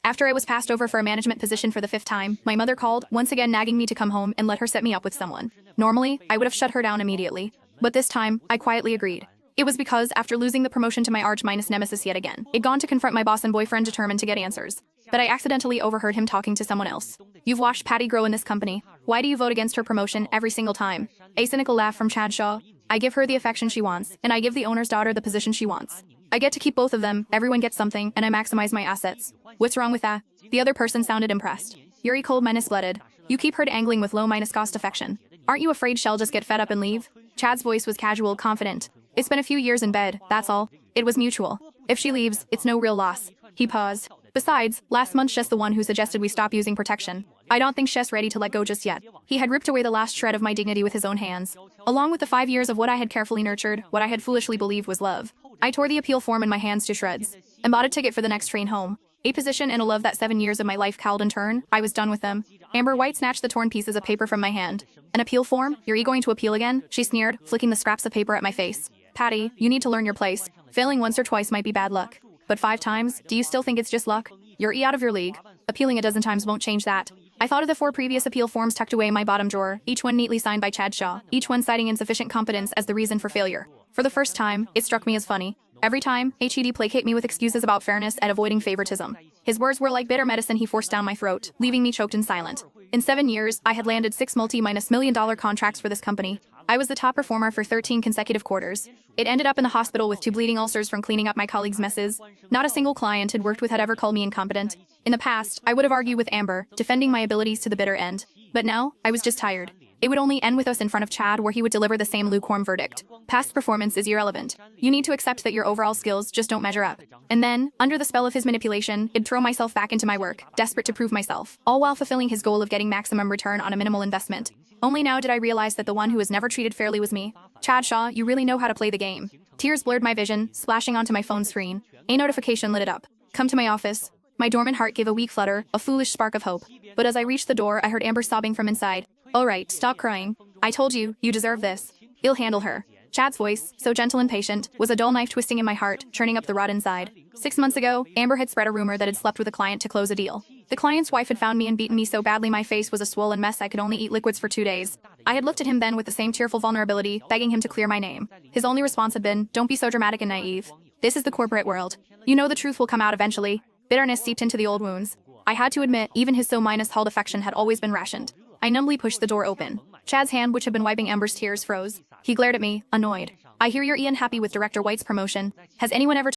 After I was passed over for a management position for the 5th time, my mother called, once again nagging me to come home and let her set me up with someone. Normally, I would have shut her down immediately. But this time, I quietly agreed. It was because, after losing the promotion to my arch-nemesis yet again, I'd gone to confront my boss and boyfriend determined to get answers. But I accidentally overheard him talking to someone else. "You've watched Patty grow in this company. Why do you vote against her promotion every single time?" A cynical laugh from Chad Shaw. "I give her the affection she wants, and I give the owner's daughter the position she wants. I get to keep both of them, everyone gets something, and I maximize my assets. What's wrong with that?" The other person sounded impressed. "Yuri cold-blooded. You keep her angling with low-cost affection. Aren't you afraid she'll just get fed up and leave?" Chad's voice was casual, confident. "It's been a few years in bed, that's all. It was mutual. If she leaves, it's no real loss." He paused. "Besides, last month Shess the one who suggested we stop using protection. I don't think Shess ready to let go just yet." He had ripped away the last shred of my dignity with his own hands. Along with the 5 years of what I had carefully nurtured, what I had foolishly believed was love. I tore the appeal form in my hands to shreds and bought a ticket for the next train home. A position and a love that 7 years of my life cowled in turn. I was done with them. Amber White snatched the torn pieces of paper from my hand. "An appeal form? You're going to appeal again?" she sneered, flicking the scraps of paper at my face. "Patty, you need to learn your place. Failing once or twice might be bad luck. But 5 times? Do you still think it's just luck? You're out of your league. Appealing a dozen times won't change that." I thought of the 4 previous appeal forms tucked away in my bottom drawer, each one neatly signed by Chad Shaw, each one citing insufficient competence as the reason for failure. For the first time, it struck me as funny. Every time, HED placate me with excuses about fairness and avoiding favoritism. His words were like bitter medicine he forced down my throat, leaving me choked and silent. In 7 years, I had landed 6 multi-million-dollar contracts for this company. I was the top performer for 13 consecutive quarters. It ended up in the hospital with 2 bleeding ulcers from cleaning up my colleagues' messes. Not a single client had worked with had ever called me incompetent. In the past, I would have argued with Amber, defending my abilities to the bitter end. But now, I was just tired. It would only end with us in front of Chad, where he would deliver the same lukewarm verdict. Past performance is irrelevant. You need to accept that your overall skills just don't measure up. And then, under the spell of his manipulation, I'd throw myself back into my work, desperate to prove myself, all while fulfilling his goal of getting maximum return on a minimal investment. Only now did I realize that the one who was never treated fairly was me. "Chad Shaw, you really know how to play the game." Tears blurred my vision, splashing onto my phone screen. A notification lit it up. "Come to my office." My dormant heart gave a weak flutter, a foolish spark of hope. But as I reached the door, I heard Amber sobbing from inside. "All right, stop crying. I told you, you deserve this. I'll handle her." Chad's voice, so gentle and patient, was a dull knife twisting in my heart, churning up the rot inside. 6 months ago, Amber had spread a rumor that had slept with a client to close a deal. The client's wife had found me and beaten me so badly my face was a swollen mess I could only eat liquids for 2 days. I had looked at him then with the same tearful vulnerability, begging him to clear my name. His only response had been, "Don't be so dramatic and naive. This is the corporate world. You know the truth will come out eventually." Bitterness seeped into the old wounds. I had to admit, even his so-held affection had always been rationed. I numbly pushed the door open. Chad's hand, which had been wiping Amber's tears, froze. He glared at me, annoyed. "I hear you're unhappy with Director White's promotion. Has anyone ever